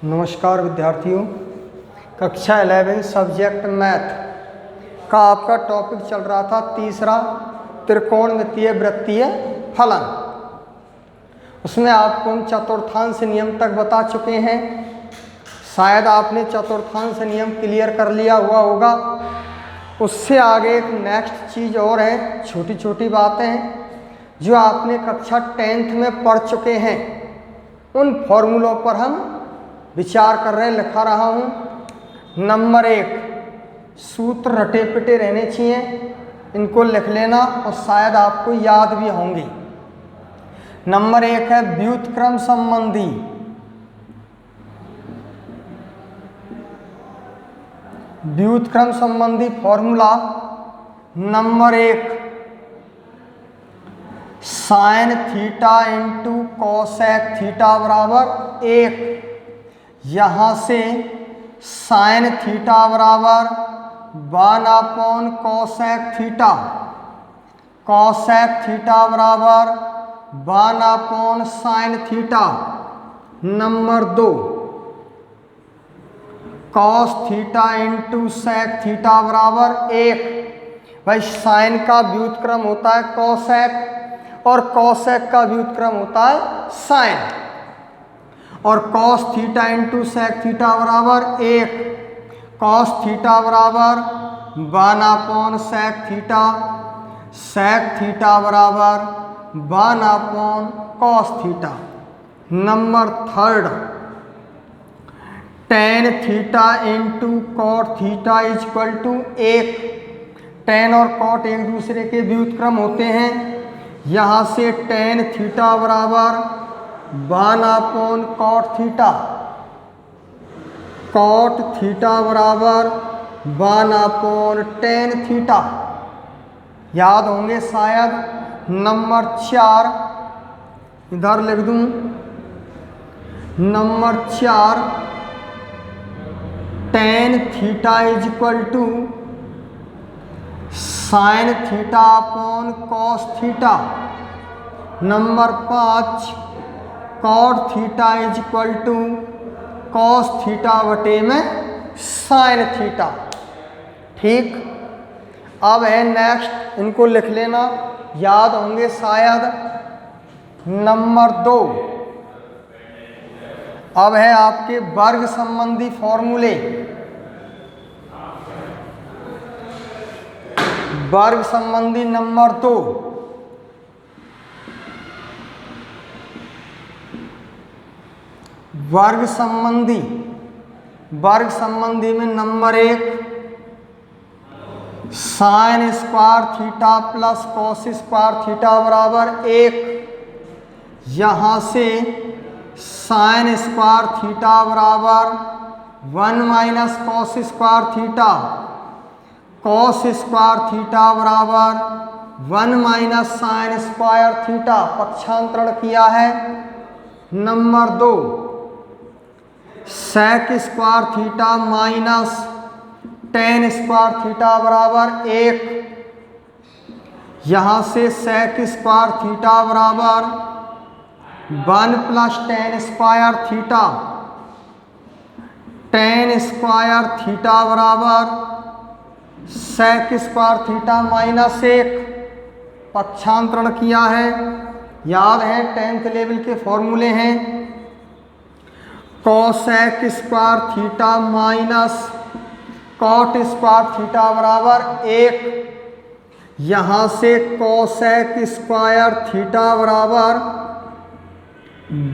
नमस्कार विद्यार्थियों, कक्षा 11 सब्जेक्ट मैथ का आपका टॉपिक चल रहा था तीसरा त्रिकोणमितीय वृत्तीय फलन। उसमें आपको हम चतुर्थांश नियम तक बता चुके हैं। शायद आपने चतुर्थांश नियम क्लियर कर लिया हुआ होगा। उससे आगे एक नेक्स्ट चीज़ और है, छोटी छोटी बातें हैं जो आपने कक्षा 10th में पढ़ चुके हैं। उन फॉर्मूलों पर हम विचार कर रहे हैं, लिखा रहा हूँ। नंबर 1, सूत्र रटे पिटे रहने चाहिए, इनको लिख लेना और शायद आपको याद भी होंगे। नंबर 1 है व्युत्क्रम संबंधी। व्युत्क्रम संबंधी formula number 1, sine theta into cosec theta बराबर 1। यहाँ से साइन थीटा बराबर 1 कॉसेक थीटा, कॉसेक थीटा बराबर 1 sine theta. Number 2, cos theta into sec theta बराबर 1। भाई साइन का व्युत्क्रम होता है कॉसेक और कॉसेक का व्युत्क्रम होता है साइन, और cos theta into sec theta बराबर 1। कॉस थीटा बराबर 1 सेक थीटा, सेक थीटा बराबर 1 cos theta. Number 3, tan theta into cot theta equal to 1। Tan और कॉट एक दूसरे के व्युत्क्रम होते हैं। यहाँ से टेन थीटा बराबर 1 कॉट थीटा, कॉट थीटा बराबर 1 टेन थीटा। याद होंगे शायद। नंबर 4 इधर लिख दूं। Number 4, tan theta is equal to sine theta upon cos theta. Number 5, cot theta is equal to cos theta बटे में साइन थीटा। ठीक, अब है नेक्स्ट, इनको लिख लेना, याद होंगे शायद। नंबर 2, अब है आपके वर्ग संबंधी फॉर्मूले। वर्ग संबंधी नंबर 2, वर्ग संबंधी, वर्ग संबंधी में number 1, sine square theta plus cos square theta बराबर 1। यहाँ से साइन स्क्वायर थीटा बराबर 1 minus cos square theta, cos square theta बराबर 1 माइनस साइन स्क्वायर थीटा। पक्षांतरण किया है। Number 2, sec square theta minus tan square theta बराबर 1। यहाँ से सेक स्क्वायर थीटा बराबर 1 plus tan square theta, tan square theta बराबर सेक स्क्वायर थीटा माइनस 1। पक्षांतरण किया है। याद है 10th लेवल के फॉर्मूले हैं। Cosec square theta minus cot square theta बराबर 1। यहाँ से कॉसेक स्क्वायर थीटा बराबर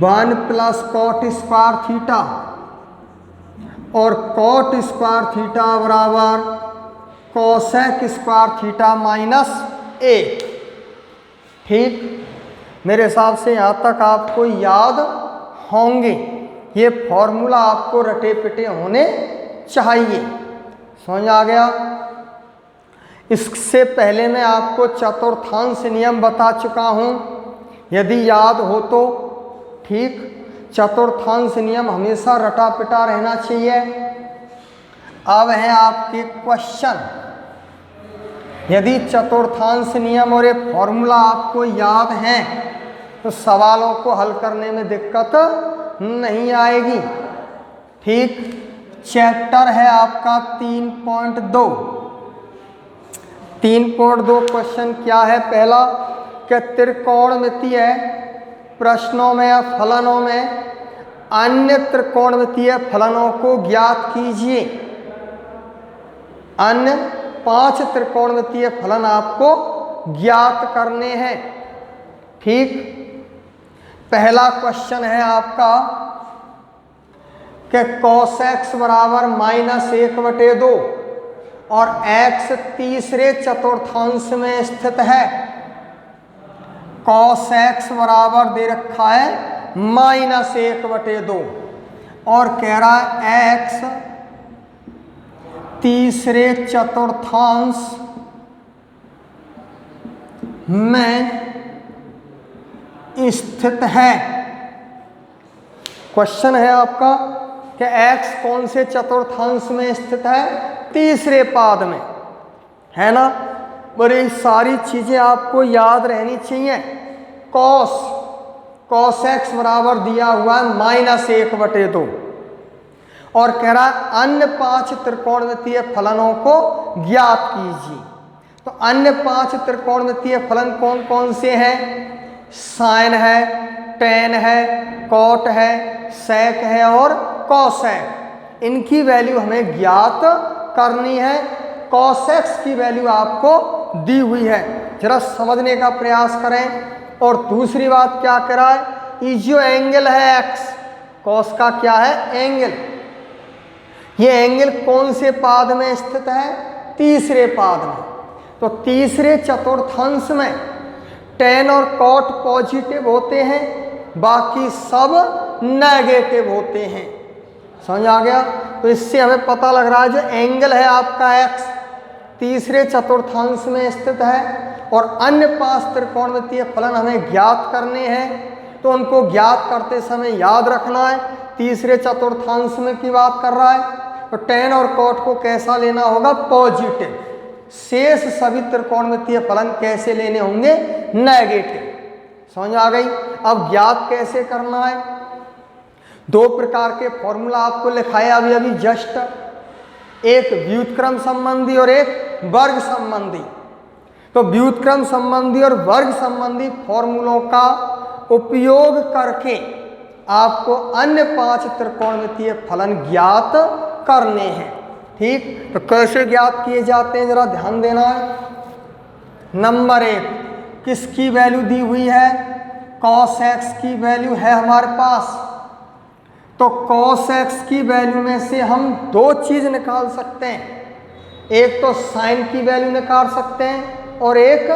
1 प्लस कॉट स्क्वायर थीटा, और कॉट स्क्वायर थीटा बराबर कॉसेक स्क्वायर थीटा माइनस 1। ठीक, मेरे हिसाब से यहाँ तक आपको याद होंगे। ये फॉर्मूला आपको रटे पिटे होने चाहिए। समझ आ गया। इससे पहले मैं आपको चतुर्थांश नियम बता चुका हूँ, यदि याद हो तो। ठीक, चतुर्थांश नियम हमेशा रटा पिटा रहना चाहिए। अब है आपके क्वेश्चन। यदि चतुर्थांश नियम और ये फॉर्मूला आपको याद है तो सवालों को हल करने में दिक्कत नहीं आएगी। ठीक, चैप्टर है आपका 3.2। 3.2 क्वेश्चन क्या है? पहला कि त्रिकोणमितीय प्रश्नों में या फलनों में अन्य त्रिकोणमितीय फलनों को ज्ञात कीजिए। अन्य 5 त्रिकोणमितीय फलन आपको ज्ञात करने हैं। ठीक, पहला क्वेश्चन है आपका कि cos x बराबर -1/2 और x तीसरे चतुर्थांश में स्थित है। cos x बराबर दे रखा है -1/2 और कह रहा है x तीसरे चतुर्थांश में स्थित है। क्वेश्चन है आपका कि x कौन से चतुर्थांश में स्थित है? तीसरे पाद में, है ना। बड़ी सारी चीजें आपको याद रहनी चाहिए। cos x बराबर दिया हुआ है -1/2 और कह रहा है अन्य 5 त्रिकोणमितीय फलनों को ज्ञात कीजिए। तो अन्य 5 त्रिकोणमितीय फलन कौन कौन से हैं? साइन है, टेन है, कॉट है, सेक है और कॉसेक। इनकी वैल्यू हमें ज्ञात करनी है। cos x की वैल्यू आपको दी हुई है, जरा समझने का प्रयास करें। और दूसरी बात क्या कह रहा है? ये जो एंगल है x, cos का क्या है? एंगल। ये एंगल कौन से पाद में स्थित है? तीसरे पाद में। तो तीसरे चतुर्थांश में टेन और कॉट पॉजिटिव होते हैं, बाकी सब नेगेटिव होते हैं। समझ आ गया? तो इससे हमें पता लग रहा है जो एंगल है आपका x तीसरे चतुर्थांश में स्थित है और अन्य 5 त्रिकोणमितीय फलन हमें ज्ञात करने हैं। तो उनको ज्ञात करते समय याद रखना है तीसरे चतुर्थांश में की बात कर रहा है। तो टेन और कॉट को कैसा लेना होगा? पॉजिटिव। शेष सभी त्रिकोणमितीय फलन कैसे लेने होंगे? नेगेटिव। समझ आ गई? अब ज्ञात कैसे करना है? 2 प्रकार के फॉर्मूला आपको लिखाए अभी अभी जस्ट, एक व्युत्क्रम संबंधी और एक वर्ग संबंधी। तो व्युत्क्रम संबंधी और वर्ग संबंधी फॉर्मूलों का उपयोग करके आपको अन्य 5 त्रिकोणमितीय फलन ज्ञात करने हैं। ठीक, तो कैसे ज्ञात किए जाते हैं जरा ध्यान देना है। नंबर 1, किसकी वैल्यू दी हुई है? cos x की वैल्यू है हमारे पास। तो cos x की वैल्यू में से हम 2 चीज निकाल सकते हैं। एक तो साइन की वैल्यू निकाल सकते हैं और एक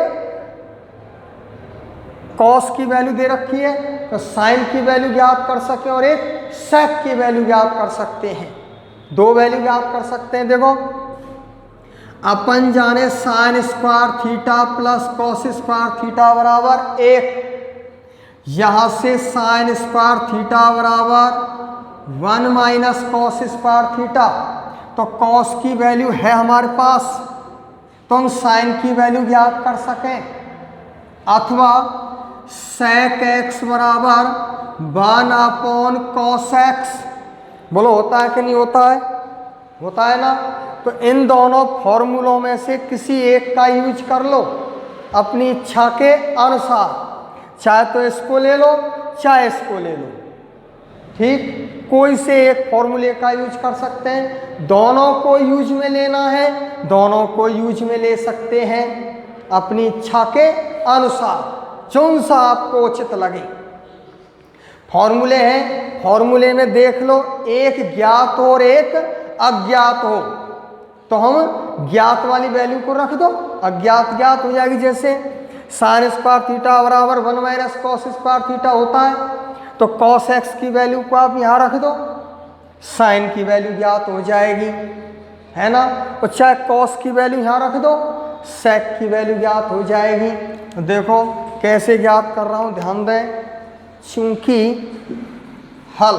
cos की वैल्यू दे रखी है तो साइन की वैल्यू ज्ञात कर सके और एक sec की वैल्यू ज्ञात कर सकते हैं। 2 वैल्यू ज्ञात कर सकते हैं। देखो, अपन जाने sign square theta plus cos square theta बराबर 1। यहां से साइन स्क्वायर थीटा बराबर 1 माइनस कॉस स्क्वायर थीटा। तो कॉस की वैल्यू है हमारे पास, तो हम साइन की वैल्यू ज्ञात कर सकें। अथवा sec x बराबर 1/cos x। बोलो होता है कि नहीं होता है? होता है ना। तो इन दोनों फॉर्मूलों में से किसी एक का यूज कर लो अपनी इच्छा के अनुसार, चाहे तो इसको ले लो चाहे इसको ले लो। ठीक, कोई से एक फॉर्मूले का यूज कर सकते हैं। दोनों को यूज में लेना है, दोनों को यूज में ले सकते हैं अपनी इच्छा के अनुसार, कौन सा आपको उचित लगे। फॉर्मूले हैं, फॉर्मूले में देख लो एक ज्ञात हो और एक अज्ञात हो, तो हम ज्ञात वाली वैल्यू को रख दो, अज्ञात ज्ञात हो जाएगी। जैसे साइन स्क्वायर थीटा बराबर 1 माइनस कॉस स्क्वायर थीटा होता है, तो cos x की वैल्यू को आप यहाँ रख दो, साइन की वैल्यू ज्ञात हो जाएगी, है ना। तो चाहे cos की वैल्यू यहाँ रख दो, sec की वैल्यू ज्ञात हो जाएगी। तो देखो कैसे ज्ञात कर रहा हूँ, ध्यान दें। चूंकि हल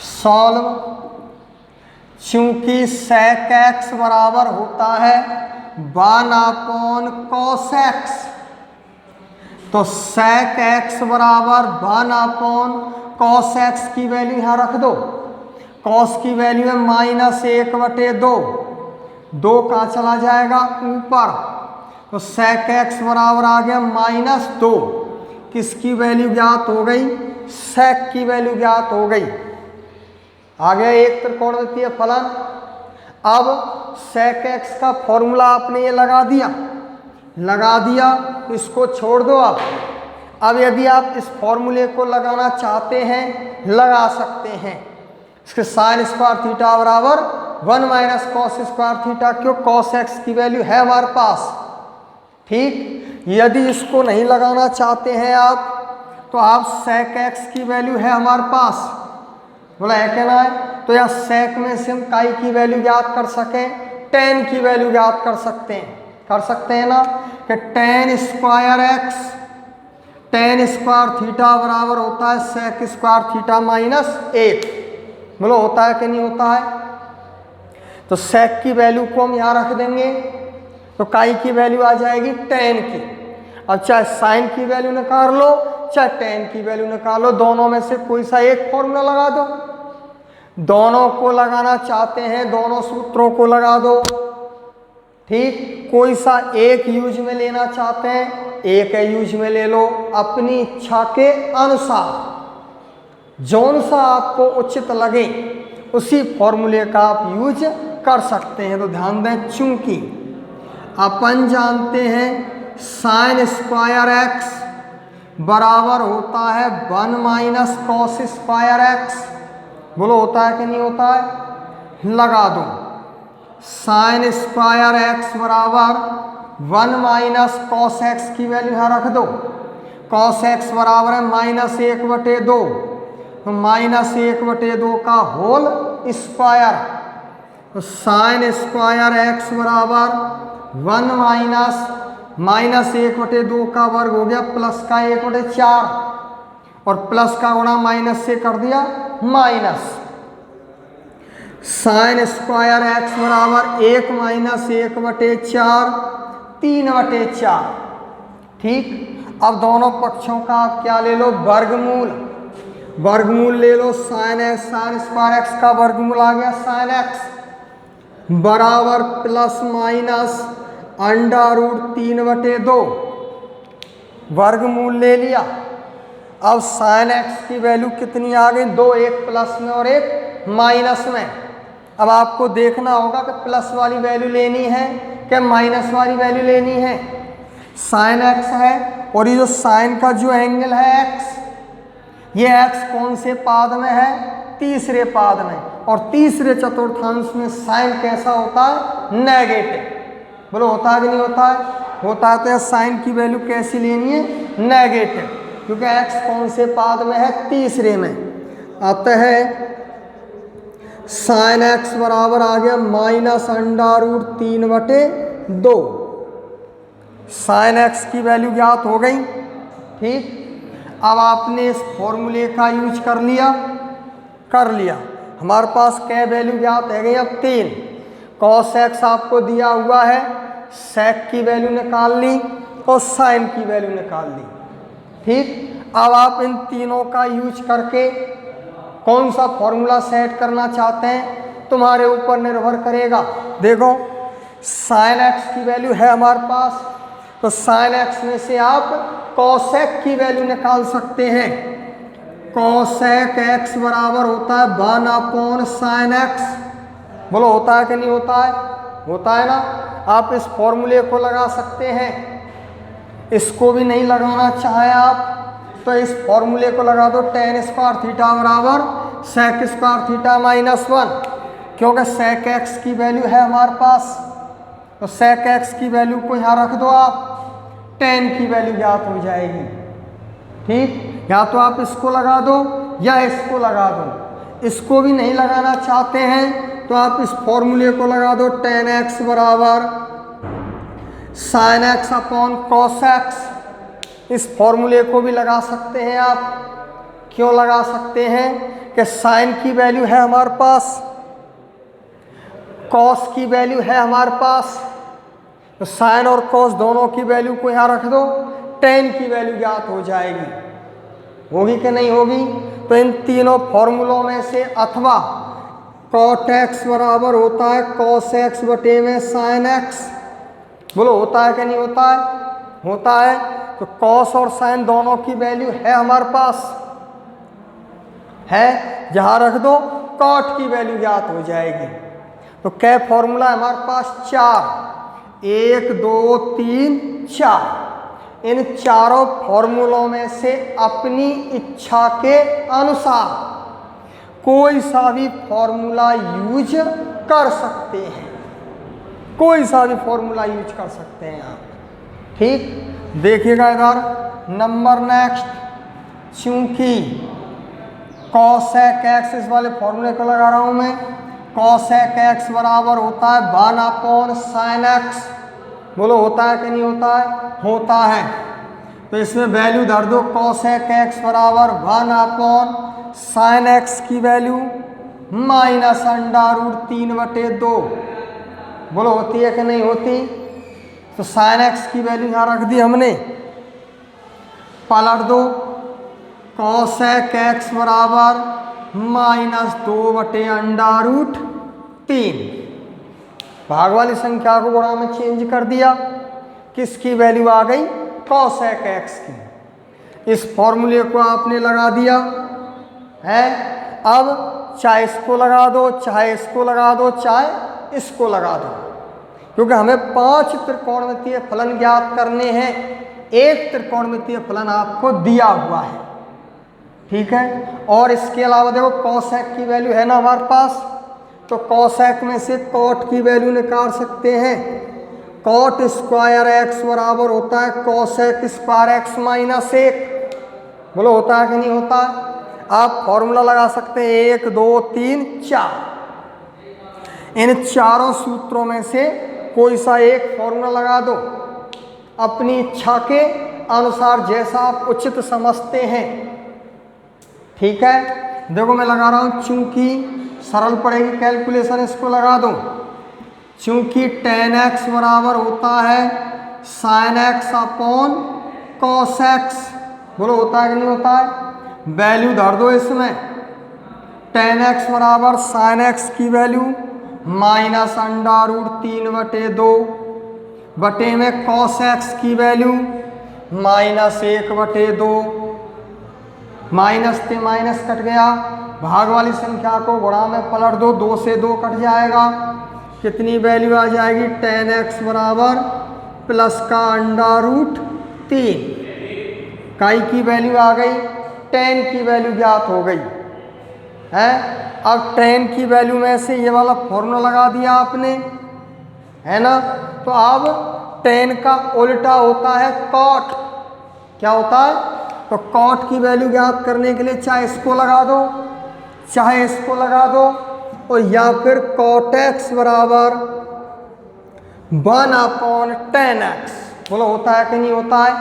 सॉल्व चूंकि sec x बराबर होता है 1/cos x, तो sec x बराबर 1/cos x की वैल्यू यहाँ रख दो। cos की वैल्यू है -1/2, 2 कहाँ चला जाएगा ऊपर, तो sec x बराबर आ गया -2। किसकी वैल्यू ज्ञात हो गई, sec की वैल्यू ज्ञात हो गई। आ गया एक त्रिकोणमितीय फलन। अब sec x का फॉर्मूला आपने ये लगा दिया, तो इसको छोड़ दो आप। अब यदि आप इस फॉर्मूले को लगाना चाहते हैं, लगा सकते हैं। इसके sin स्क्वायर थीटा बराबर 1 - cos स्क्वायर थीटा, क्यों, cos x की वैल्यू है हमारे पास। ठीक, यदि इसको नहीं लगाना चाहते हैं आप, तो आप sec x की वैल्यू है हमारे पास, बोला है क्या ना है, तो या sec में से हम काई की वैल्यू ज्ञात कर सकें, tan की वैल्यू ज्ञात कर सकते हैं ना, कि tan स्क्वायर थीटा बराबर होता है sec स्क्वायर थीटा -1। बोलो होता है कि नहीं होता है। तो sec की वैल्यू को हम यहाँ रख देंगे, तो काई की वैल्यू आ जाएगी tan की। अब चाहे sin की वैल्यू निकाल लो, चाहे tan की वैल्यू निकाल लो, दोनों में से कोई सा एक फॉर्मूला लगा दो। दोनों को लगाना चाहते हैं, दोनों सूत्रों को लगा दो। ठीक, कोई सा एक यूज में लेना चाहते हैं, एक यूज में ले लो, अपनी इच्छा के अनुसार जौन सा आपको उचित लगे उसी फॉर्मूले का आप यूज कर सकते हैं। तो ध्यान दें, चूंकि अपन जानते हैं sin स्क्वायर x बराबर होता है 1 - cos स्क्वायर x। बोलो होता है कि नहीं होता है, लगा दो। sin स्क्वायर x बराबर 1 - cos x की वैल्यू यहाँ रख दो। cos x बराबर है -1/2, तो -1/2 का होल स्क्वायर, तो sin स्क्वायर x बराबर 1 - -1/2 का वर्ग हो गया प्लस का 1/4, और प्लस का गुणा माइनस से कर दिया माइनस। sin स्क्वायर x बराबर 1 - 1/4, 3/4। ठीक, अब दोनों पक्षों का आप क्या ले लो, वर्गमूल ले लो। sin स्क्वायर x का वर्गमूल आ गया sin x बराबर प्लस माइनस √3/2, वर्गमूल ले लिया। अब sin x की वैल्यू कितनी आ गई, 2, एक प्लस में और एक माइनस में। अब आपको देखना होगा कि प्लस वाली वैल्यू लेनी है कि माइनस वाली वैल्यू लेनी है। sin x है, और ये जो sin का जो एंगल है x, ये x कौन से पाद में है, तीसरे पाद में, और तीसरे चतुर्थांश में sin कैसा होता है, नेगेटिव। बोलो होता है कि नहीं होता है, होता है। तो sin की वैल्यू कैसी लेनी है, नेगेटिव, क्योंकि x कौन से पाद में है, तीसरे में। आता है sin x बराबर आ गया -√3/2। sin x की वैल्यू ज्ञात हो गई। ठीक, अब आपने इस फॉर्मूले का यूज कर लिया। हमारे पास क्या वैल्यू ज्ञात है गई, अब 3। cos x आपको दिया हुआ है, sec की वैल्यू निकाल ली और sin की वैल्यू निकाल ली। ठीक, अब आप इन तीनों का यूज करके कौन सा फॉर्मूला सेट करना चाहते हैं, तुम्हारे ऊपर निर्भर करेगा। देखो, sin x की वैल्यू है हमारे पास, तो sin x में से आप cosec की वैल्यू निकाल सकते हैं। cosec x बराबर होता है 1/sin x। बोलो होता है कि नहीं होता है, होता है ना। आप इस फॉर्मूले को लगा सकते हैं, इसको भी नहीं लगाना चाहें आप तो इस फॉर्मूले को लगा दो। tan स्क्वायर थीटा बराबर sec स्क्वायर थीटा -1, क्योंकि sec x की वैल्यू है हमारे पास, तो sec x की वैल्यू को यहाँ रख दो आप, tan की वैल्यू ज्ञात हो जाएगी। ठीक, या तो आप इसको लगा दो या इसको लगा दो। इसको भी नहीं लगाना चाहते हैं तो आप इस फॉर्मूले को लगा दो, tan x बराबर sin x upon cos x। इस फॉर्मूले को भी लगा सकते हैं आप। क्यों लगा सकते हैं कि sin की वैल्यू है हमारे पास, कॉस की वैल्यू है हमारे पास, तो साइन और कॉस दोनों की वैल्यू को यहाँ रख दो, टेन की वैल्यू ज्ञात हो जाएगी। होगी कि नहीं होगी? तो इन तीनों फॉर्मूलों में से अथवा कॉट एक्स बराबर होता है कॉस एक्स बटे में साइन एक्स, बोलो होता है कि नहीं होता है? होता है। तो कॉस और साइन दोनों की वैल्यू है हमारे पास, है, जहाँ रख दो कॉट की वैल्यू ज्ञात हो जाएगी। तो क्या फॉर्मूला है हमारे पास? 4, 1 2 3 4। इन चारों फॉर्मूलों में से अपनी इच्छा के अनुसार कोई सा भी फॉर्मूला यूज कर सकते हैं, कोई सा भी फॉर्मूला यूज कर सकते हैं आप। ठीक, देखिएगा इधर नंबर नेक्स्ट, चूंकि कॉसेक एक्स, इस वाले फॉर्मूले को लगा रहा हूं मैं, कॉसेक एक्स बराबर होता है 1 साइन एक्स, बोलो होता है कि नहीं होता है? होता है। तो इसमें वैल्यू धर दो, कॉसेक एक्स बराबर 1 साइन एक्स की वैल्यू माइनस √3/2, बोलो होती है कि नहीं होती? तो साइन एक्स की वैल्यू यहाँ रख दी हमने, पलट दो, कॉसेक एक्स बराबर -2/√3, भाग वाली संख्या को गुणा में चेंज कर दिया, किसकी वैल्यू आ गई? कॉसेक एक्स की। इस फॉर्मूले को आपने लगा दिया है। अब चाहे इसको लगा दो, चाहे इसको लगा दो, चाहे इसको लगा दो, क्योंकि हमें 5 त्रिकोणमितीय फलन ज्ञात करने हैं, एक त्रिकोणमितीय फलन आपको दिया हुआ है। ठीक है, और इसके अलावा देखो कॉसेक की वैल्यू है ना हमारे पास, तो कॉसेक में से कॉट की वैल्यू निकाल सकते हैं। कॉट स्क्वायर एक्स बराबर होता है कॉसेक स्क्वायर एक्स -1, बोलो होता है कि नहीं होता? आप फॉर्मूला लगा सकते हैं 1 2 3 4। इन चारों सूत्रों में से कोई सा एक फॉर्मूला लगा दो, अपनी इच्छा के अनुसार जैसा आप उचित समझते हैं। ठीक है, देखो मैं लगा रहा हूं, चूंकि सरल पड़ेगी कैलकुलेशन, इसको लगा दो, चूंकि tan x बराबर होता है sin x upon cos x, बोलो होता है कि नहीं होता है? वैल्यू धर दो इसमें, tan x बराबर sin x की वैल्यू -√3/2 बटे में cos x की वैल्यू -1/2, माइनस से माइनस कट गया, भाग वाली संख्या को गुणा में पलट दो, 2 से 2 कट जाएगा, कितनी वैल्यू आ जाएगी? tan x बराबर प्लस का √3, काई की वैल्यू आ गई, tan की वैल्यू ज्ञात हो गई है। अब tan की वैल्यू में से ये वाला फॉर्मूला लगा दिया आपने, है ना? तो अब tan का उल्टा होता है cot, क्या होता है? तो cot की वैल्यू ज्ञात करने के लिए चाहे इसको लगा दो, चाहे इसको लगा दो, और या फिर cot x बराबर 1/tan x, बोलो होता है कि नहीं होता है?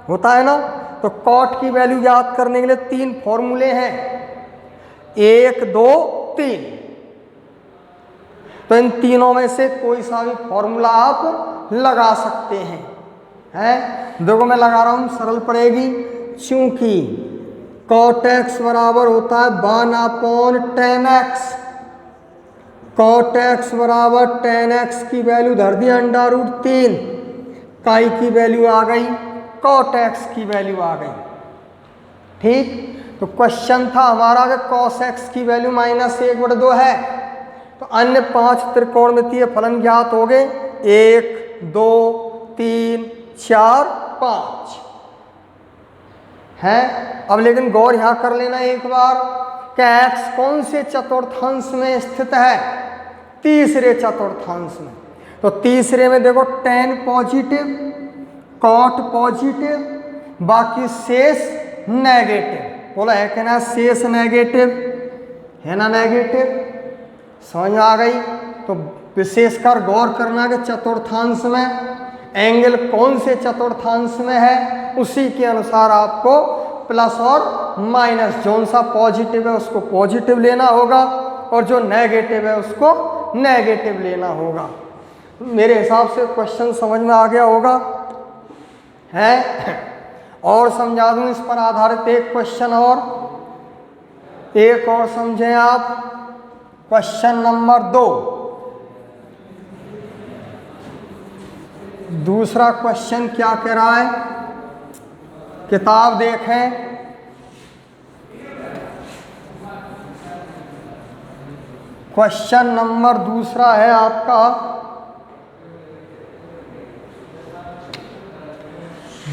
होता है ना? तो cot की वैल्यू ज्ञात करने के लिए 3 फॉर्मूले हैं, 1 2 3। तो इन तीनों में से कोई सा भी फॉर्मूला आप लगा सकते हैं, हैं? देखो मैं लगा रहा हूं, सरल पड़ेगी, चूंकि cot x बराबर होता है 1/tan x, cot x बराबर tan x की वैल्यू धर दी √3, काई की वैल्यू आ गई, cot x की वैल्यू आ गई। ठीक, तो क्वेश्चन था हमारा कि cos x की वैल्यू -1/2 है, तो अन्य 5 त्रिकोणमितीय फलन ज्ञात हो गए, 1 2 3 4 5 है। अब लेकिन गौर यहाँ कर लेना एक बार कि x कौन से चतुर्थांश में स्थित है? तीसरे चतुर्थांश में। तो तीसरे में देखो tan पॉजिटिव, cot पॉजिटिव, बाकी शेष नेगेटिव, बोला है कि ना? शेष नेगेटिव है ना? नेगेटिव, समझ आ गई? तो विशेषकर गौर करना कि चतुर्थांश में एंगल कौन से चतुर्थांश में है, उसी के अनुसार आपको प्लस और माइनस, जो सा पॉजिटिव है उसको पॉजिटिव लेना होगा और जो नेगेटिव है उसको नेगेटिव लेना होगा। मेरे हिसाब से क्वेश्चन समझ में आ गया होगा है। और समझा दूं इस पर आधारित एक क्वेश्चन एक और समझें आप। क्वेश्चन नंबर 2, दूसरा क्वेश्चन क्या कह रहा है, किताब देखें। क्वेश्चन नंबर दूसरा है आपका,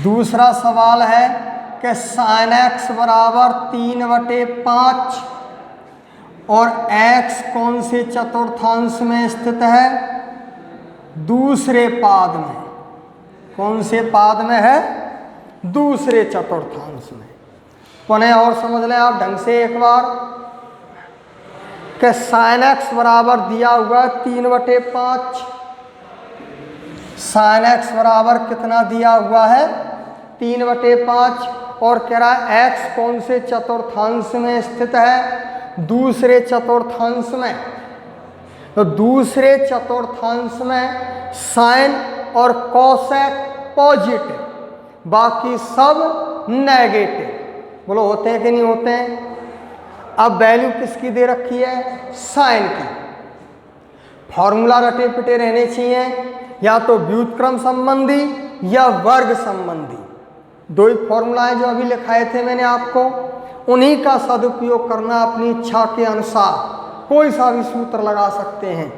दूसरा सवाल है कि sin x बराबर 3/5 और x कौन से चतुर्थांश में स्थित है? दूसरे पाद में। कौन से पाद में है? दूसरे चतुर्थांश में। पुनः और समझ लें आप ढंग से एक बार कि sin x बराबर दिया हुआ 3/5। sin x बराबर कितना दिया हुआ है? 3/5। और कह रहा है x कौन से चतुर्थांश में स्थित है? दूसरे चतुर्थांश में। तो दूसरे चतुर्थांश में साइन और कोसेक पॉजिटिव, बाकी सब नेगेटिव। बोलो होते हैं कि नहीं होते हैं? अब वैल्यू किसकी दे रखी है? साइन की। फॉर्मूला रटे पिटे रहने चाहिए, या तो व्युत्क्रम संबंधी या वर्ग संबंधी। दो ही फॉर्मूला है जो अभी लिखाए थे मैंने आपको, उन्हीं का सदुपयोग करना अपनी इच्छा के अनुसार। कोई सा भी सूत्र लगा सकते हैं।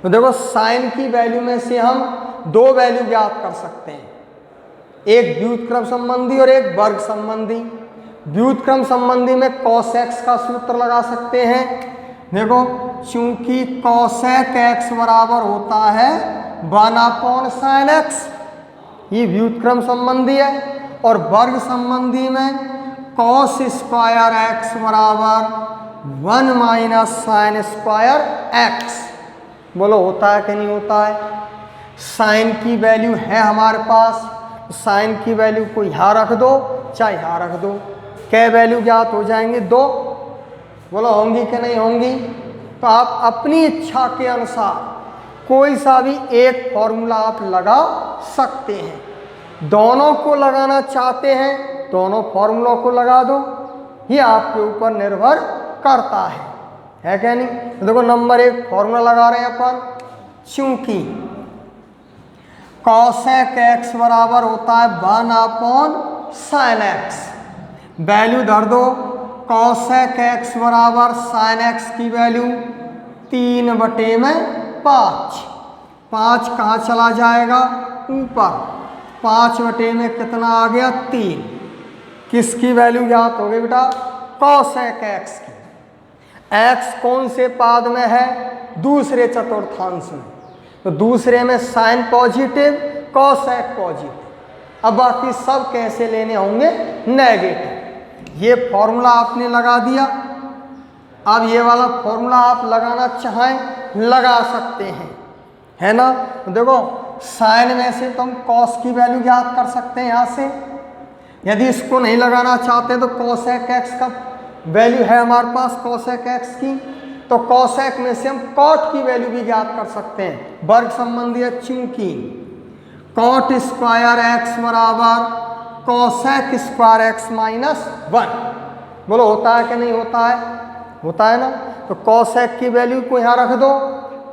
तो देखो साइन की वैल्यू में से हम दो वैल्यू ज्ञात कर सकते हैं, एक व्युत्क्रम संबंधी और एक वर्ग संबंधी। व्युत्क्रम संबंधी में cos x का सूत्र लगा सकते हैं। देखो चूंकि cosec x बराबर होता है 1/sin x, ये व्युत्क्रम संबंधी है। और वर्ग संबंधी में cos स्क्वायर x बराबर 1 - sin स्क्वायर x। बोलो होता है कि नहीं होता है? साइन की वैल्यू है हमारे पास, साइन की वैल्यू को यहाँ रख दो चाहे यहाँ रख दो, क्या वैल्यू ज्ञात हो जाएंगे? 2। बोलो होंगी कि नहीं होंगी? तो आप अपनी इच्छा के अनुसार कोई सा भी एक फॉर्मूला आप लगा सकते हैं। दोनों को लगाना चाहते हैं, दोनों फॉर्मूलों को लगा दो, ये आपके ऊपर निर्भर करता है क्या नहीं? तो देखो नंबर 1 फॉर्मूला लगा रहे हैं अपन। चूंकि cosec x बराबर होता है 1/sin x, वैल्यू धर दो। cosec x बराबर sin x की वैल्यू 3/5। 5 कहाँ चला जाएगा? ऊपर। 5/में कितना आ गया? 3। किसकी वैल्यू ज्ञात हो गई बेटा? cosec x की। x कौन से पाद में है? दूसरे चतुर्थांश में। तो दूसरे में साइन पॉजिटिव, cosec पॉजिटिव। अब बाकी सब कैसे लेने होंगे? नेगेटिव। ये फॉर्मूला आपने लगा दिया। अब ये वाला फॉर्मूला आप लगाना चाहें लगा सकते हैं, है ना? तो देखो साइन में से तो हम cos की वैल्यू ज्ञात कर सकते हैं यहाँ से। यदि इसको नहीं लगाना चाहते तो cosec x का वैल्यू है हमारे पास, cosec x की। तो cosec में से हम cot की वैल्यू भी ज्ञात कर सकते हैं। वर्ग संबंधी है, चूंकि cot स्क्वायर x बराबर cosec स्क्वायर x - 1। बोलो होता है कि नहीं होता है? होता है ना? तो cosec की वैल्यू को यहाँ रख दो,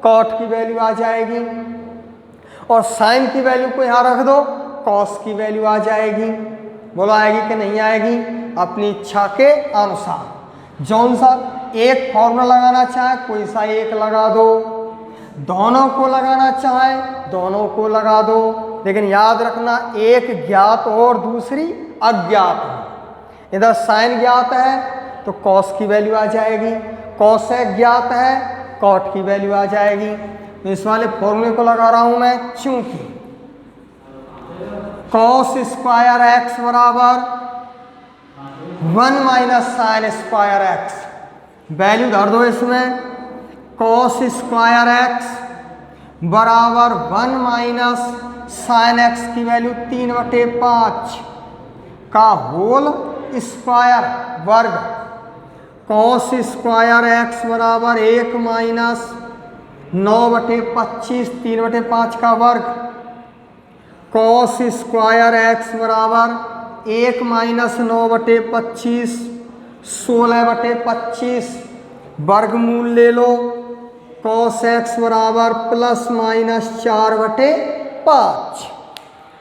cot की वैल्यू आ जाएगी। और sin की वैल्यू को यहाँ रख दो, cos की वैल्यू आ जाएगी। बोलो आएगी कि नहीं आएगी? अपनी इच्छा के अनुसार जौन सा एक फॉर्मूला लगाना चाहे कोई सा एक लगा दो, दोनों को लगाना चाहे दोनों को लगा दो। लेकिन याद रखना एक ज्ञात और दूसरी अज्ञात हो। इधर साइन ज्ञात है तो cos की वैल्यू आ जाएगी, cosec ज्ञात है cot की वैल्यू आ जाएगी। तो इस वाले फॉर्मूले को लगा रहा हूं मैं। चूंकि cos स्क्वायर x बराबर 1 - sin स्क्वायर x, वैल्यू धर दो इसमें। cos स्क्वायर x बराबर 1 - sin x की वैल्यू 3/5 का होल स्क्वायर वर्ग। cos स्क्वायर x बराबर 1 - 9/25 3/5 का वर्ग कॉस स्क्वायर एक्स बराबर 1 - 9/25 16/25 वर्गमूल ले लो कॉस एक्स बराबर ±4/5।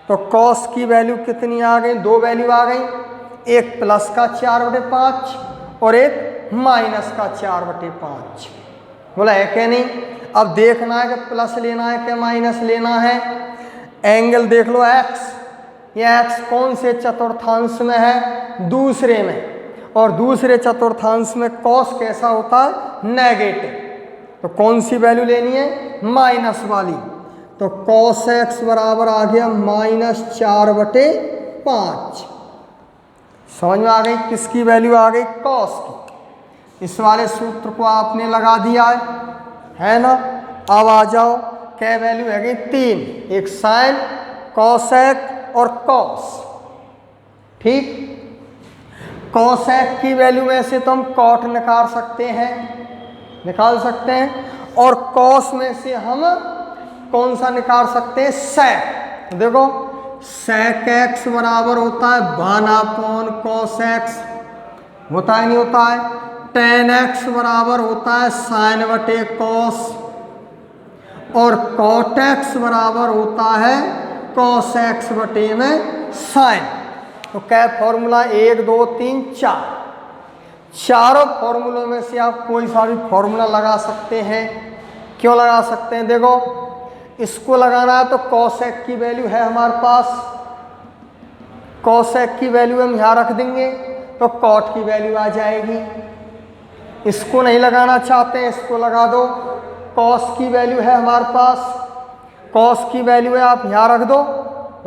तो कॉस की वैल्यू कितनी आ गई? दो वैल्यू आ गई, एक प्लस का 4/5 और एक माइनस का 4/5। बोला है क्या नहीं? अब देखना है कि प्लस लेना है कि माइनस लेना है। एंगल देख लो एक्स, ये एक्स कौन से चतुर्थांश में है? दूसरे में। और दूसरे चतुर्थांश में कॉस कैसा होता है? नेगेटिव। तो कौन सी वैल्यू लेनी है? माइनस वाली। तो कॉस एक्स बराबर आ गया -4/5। समझ में आ गई? किसकी वैल्यू आ गई? कॉस की। इस वाले सूत्र को आपने लगा दिया है ना? अब आ जाओ, क्या वैल्यू है गई? 3, एक साइन, कॉसेक और कॉस। ठीक, कॉसेक की वैल्यू में से तो हम कॉट निकाल सकते हैं, और कॉस में से हम कौन सा निकाल सकते हैं? सेक। देखो सेक एक्स बराबर होता है 1/cos x, होता है नहीं होता है? tan x बराबर होता है sin/cos, और cot x बराबर होता है cos x/sin। तो क्या फॉर्मूला? 1 2 3 4, चारों फॉर्मूलों में से आप कोई सा भी फॉर्मूला लगा सकते हैं। क्यों लगा सकते हैं? देखो इसको लगाना है तो cosec की वैल्यू है हमारे पास, cosec की वैल्यू हम यहाँ रख देंगे तो cot की वैल्यू आ जाएगी। इसको नहीं लगाना चाहते हैं, इसको लगा दो, cos की वैल्यू है हमारे पास, cos की वैल्यू है आप यहाँ रख दो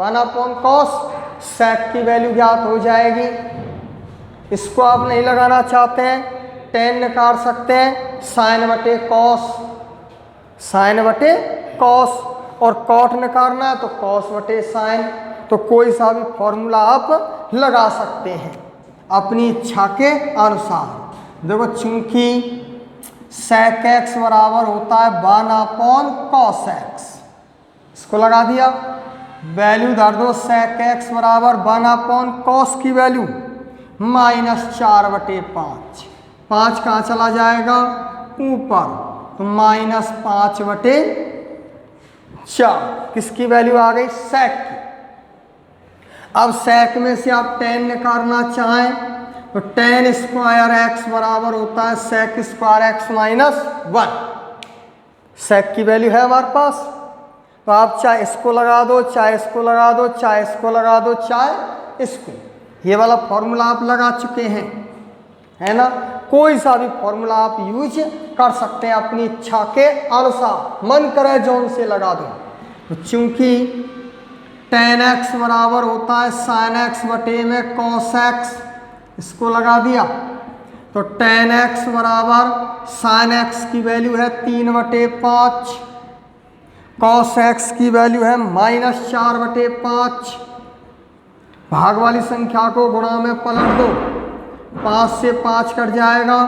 1/cos, sec की वैल्यू ज्ञात हो जाएगी। इसको आप नहीं लगाना चाहते हैं, tan निकाल सकते हैं sin/cos, sin/cos, और cot निकालना है तो cos/sin। तो कोई सा भी फॉर्मूला आप लगा सकते हैं अपनी इच्छा के अनुसार। देखो चूंकि sec x बराबर होता है 1/cos x, इसको लगा दिया, वैल्यू धर दो sec x बराबर 1/cos की वैल्यू -4/5, 5 कहाँ चला जाएगा? ऊपर, तो -5/4 किसकी वैल्यू आ गई? sec की। अब sec में से आप tan निकालना चाहें तो tan स्क्वायर x बराबर होता है sec स्क्वायर x -1। sec की वैल्यू है हमारे पास, तो आप चाहे इसको लगा दो, चाहे इसको लगा दो, चाहे इसको लगा दो, चाहे इसको। ये वाला फॉर्मूला आप लगा चुके हैं, है ना? कोई सा भी फॉर्मूला आप यूज कर सकते हैं अपनी इच्छा के अनुसार, मन करे जोन से लगा दो। तो चूंकि tan x बराबर होता है sin x/cos x, इसको लगा दिया तो tan x बराबर sin x की वैल्यू है 3/5, cos x की वैल्यू है -4/5। भाग वाली संख्या को गुणा में पलट दो, 5 से 5 कट जाएगा,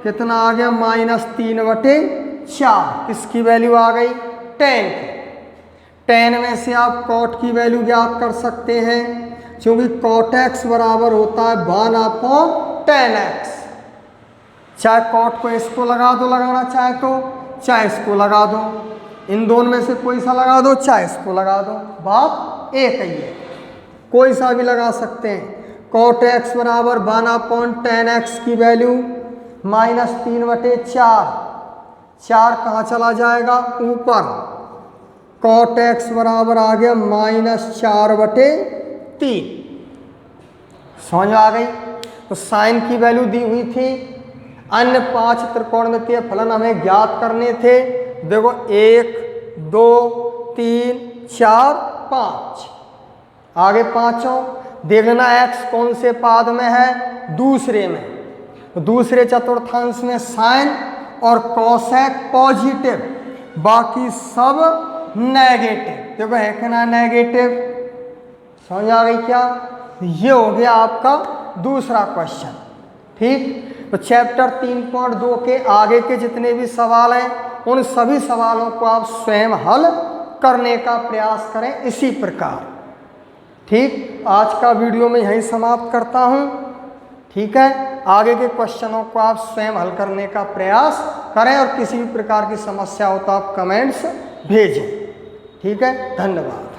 कितना आ गया? -3/4। किसकी वैल्यू आ गई? tan की। tan में से आप cot की वैल्यू ज्ञात कर सकते हैं, क्योंकि cot x बराबर होता है 1/tan x। चाहे cot को इसको लगा दो, लगाना चाहे तो, चाहे इसको लगा दो, इन दोनों में से कोई सा लगा दो, चाहे इसको लगा दो, बात एक ही है, कोई सा भी लगा सकते हैं। cot x बराबर 1/tan x की वैल्यू -3/4, 4 कहाँ चला जाएगा? ऊपर, cot x बराबर आ गया -4/3। समझ आ गई? तो साइन की वैल्यू दी हुई थी, अन्य 5 त्रिकोणमितीय फलन हमें ज्ञात करने थे। देखो 1 2 3 4 5, आगे पांचों देख लेना x कौन से पाद में है? दूसरे में। तो दूसरे चतुर्थांश में साइन और कोसेक पॉजिटिव, बाकी सब नेगेटिव। देखो है कि ना नेगेटिव? समझ आ गई क्या? ये हो गया आपका दूसरा क्वेश्चन। ठीक, तो चैप्टर 3.2 के आगे के जितने भी सवाल हैं उन सभी सवालों को आप स्वयं हल करने का प्रयास करें इसी प्रकार। ठीक, आज का वीडियो मैं यहीं समाप्त करता हूँ। ठीक है, आगे के क्वेश्चनों को आप स्वयं हल करने का प्रयास करें और किसी भी प्रकार की समस्या हो तो आप कमेंट्स भेजें। ठीक है, धन्यवाद।